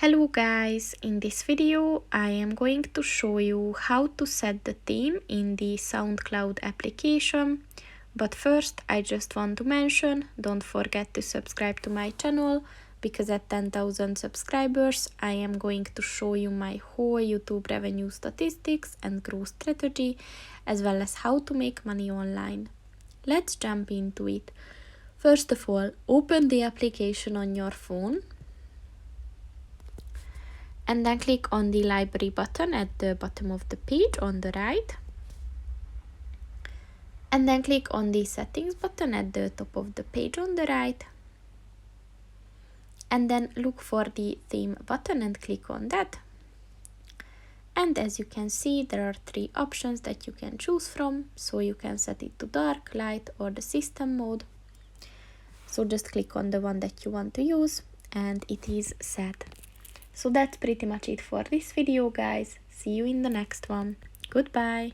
Hello guys, in this video I am going to show you how to set the theme in the SoundCloud application. But first I just want to mention, don't forget to subscribe to my channel, because at 10,000 subscribers I am going to show you my whole YouTube revenue statistics and growth strategy, as well as how to make money online. Let's jump into it. First of all, open the application on your phone. And then click on the library button at the bottom of the page on the right. And then click on the settings button at the top of the page on the right. And then look for the theme button and click on that. And as you can see, there are 3 options that you can choose from. So you can set it to dark, light, or the system mode. So just click on the one that you want to use and it is set. So that's pretty much it for this video, guys. See you in the next one. Goodbye.